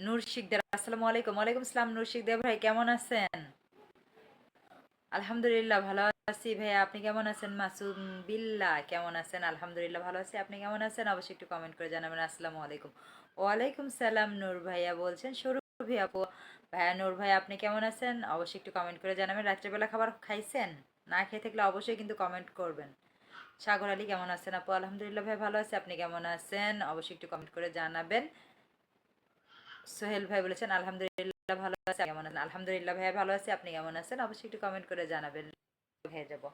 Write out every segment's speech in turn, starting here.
নূর শিকদার, আসসালামু আলাইকুম। ওয়ালাইকুম আসসালাম। নূর শিকদার ভাই কেমন আছেন? আলহামদুলিল্লাহ ভালো আছি ভাইয়া, আপনি কেমন আছেন? মাসুম বিল্লাহ কেমন আছেন? আলহামদুলিল্লাহ ভালো আছি, আপনি কেমন আছেন? অবশ্যই একটু কমেন্ট করে জানাবেন। আসসালামু আলাইকুম। ওয়ালাইকুম সালাম। নূর ভাইয়া বলছেন সুরভি আপু। ভাইয়া নূর ভাই আপনি কেমন আছেন? অবশ্যই একটু কমেন্ট করে জানাবেন। রাত্রেবেলা খাবার খাইছেন? না খেয়ে থাকলে অবশ্যই কিন্তু কমেন্ট করবেন। সাগর আলী কেমন আছেন আপু? আলহামদুলিল্লাহ ভাই ভালো আছে, আপনি কেমন আছেন? অবশ্যই একটু কমেন্ট করে জানাবেন। সোহেল ভাই বলেছেন আলহামদুলিল্লাহ ভালো আছে, কেমন আছেন? আলহামদুলিল্লাহ ভাই ভালো আছে, আপনি কেমন আছেন? অবশ্যই একটু কমেন্ট করে জানাবেন। হয়ে যাব।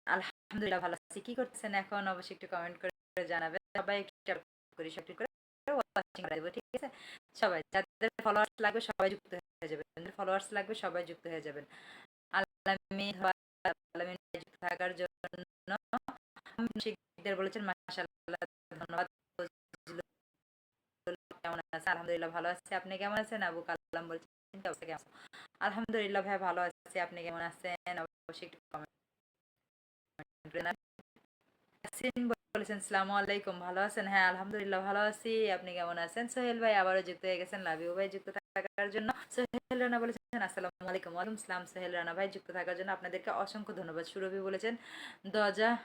আলহামদুলিল্লাহ ভালো আছি, কি করতেছেন এখন? অবশ্যই একটু কমেন্ট করে জানাবেন। সবাই একটু করি সব করে ওয়াচিং করে দেবো, ঠিক আছে? সবাই যাদের ফলোয়ার্স লাগবে সবাই যুক্ত হয়ে যাবেন, যাদের ফলোয়ার্স লাগবে সবাই যুক্ত হয়ে যাবেন। আলামিন আলামিন যুক্ত থাকার জন্য শিকদার বলেছেন মাশাআল্লাহ, ধন্যবাদ। কেমন আছে? আলহামদুলিল্লাহ ভালো আছে, আপনি কেমন আছেন? আবু কালাম বলছেন কি অবস্থা, কেমন আছেন? আলহামদুলিল্লাহ ভাই ভালো আছে, আপনি কেমন আছেন? অবশ্যই একটু কমেন্ট করে জানাবেন। ইয়াসিন বলেছেন সালামু আলাইকুম, ভালো আছেন? হ্যাঁ আলহামদুলিল্লাহ ভালো আছি, আপনি কেমন আছেন? সোহেল ভাই আবারও যুক্ত হয়ে গেছেন, লাভ ইউ ভাই যুক্ত থাকার জন্য। সোহেল রানা বলেছেন আসসালামু আলাইকুম। ওয়ালাইকুম সালাম সোহেল রানা ভাই যুক্ত থাকার জন্য আপনাদেরকে অসংখ্য ধন্যবাদ। সুরভি বলেছেন দরজা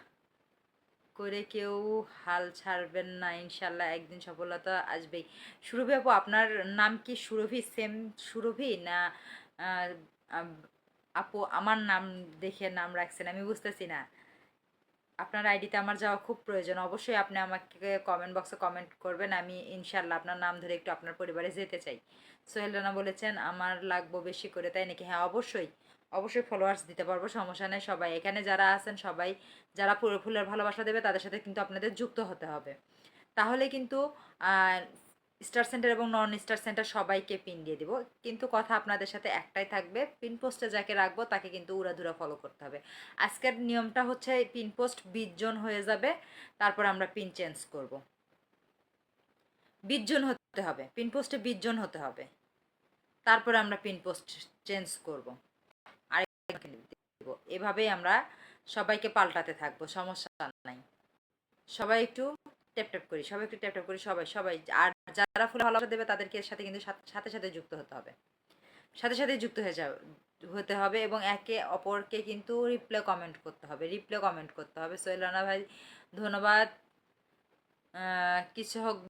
করে কেউ হাল ছাড়বেন না, ইনশাল্লাহ একদিন সফলতা আসবেই। সুরভি আপু আপনার নাম কি সুরভি, সেম সুরভি না? আহ, আব- আপু আমার নাম দেখে নাম রাখছেন, আমি বুঝতেছি না। আপনার আইডিতে আমার যাওয়া খুব প্রয়োজন, অবশ্যই আপনি আমাকে কমেন্ট বক্সে কমেন্ট করবেন, আমি ইনশাল্লাহ আপনার নাম ধরে একটু আপনার পরিবারে যেতে চাই। সোহেল রানা বলেছেন আমার লাগবো বেশি করে, তাই নাকি? হ্যাঁ অবশ্যই, অবশ্যই ফলোয়ার্স দিতে পারবো, সমস্যা নেই। সবাই এখানে যারা আছেন সবাই, যারা পুরো ফুলের ভালোবাসা দেবে তাদের সাথে কিন্তু আপনাদের যুক্ত হতে হবে। তাহলে কিন্তু স্টার সেন্টার এবং নন স্টার সেন্টার সবাইকে পিন দিয়ে দিব। কিন্তু কথা আপনাদের সাথে একটাই থাকবে, পিন পোস্টে যাকে রাখবো তাকে কিন্তু উড়াধুরা ফলো করতে হবে। আজকের নিয়মটা হচ্ছে পিন পোস্ট 20 জন হয়ে যাবে, তারপর আমরা পিন চেঞ্জ করব। 20 জন হতে হবে, পিন পোস্টে 20 জন হতে হবে, তারপরে আমরা পিন পোস্ট চেঞ্জ করব। আরেকজনকে দিব, এভাবেই আমরা সবাইকে পাল্টাতে থাকবো, সমস্যা নাই। সবাই একটু ট্যাপ ট্যাপ করি, সবাই একটু ট্যাপ ট্যাপ করি, সবাই সবাই। আর যারা ফুলে ভালোবাসা দেবে তাদেরকে সাথে কিন্তু সাথে সাথে যুক্ত হতে হবে, সাথে সাথে যুক্ত হয়ে যাবে, হতে হবে। এবং একে অপরকে কিন্তু রিপ্লে কমেন্ট করতে হবে, রিপ্লে কমেন্ট করতে হবে। সোহেল রানা ভাই ধন্যবাদ। কিছু হোক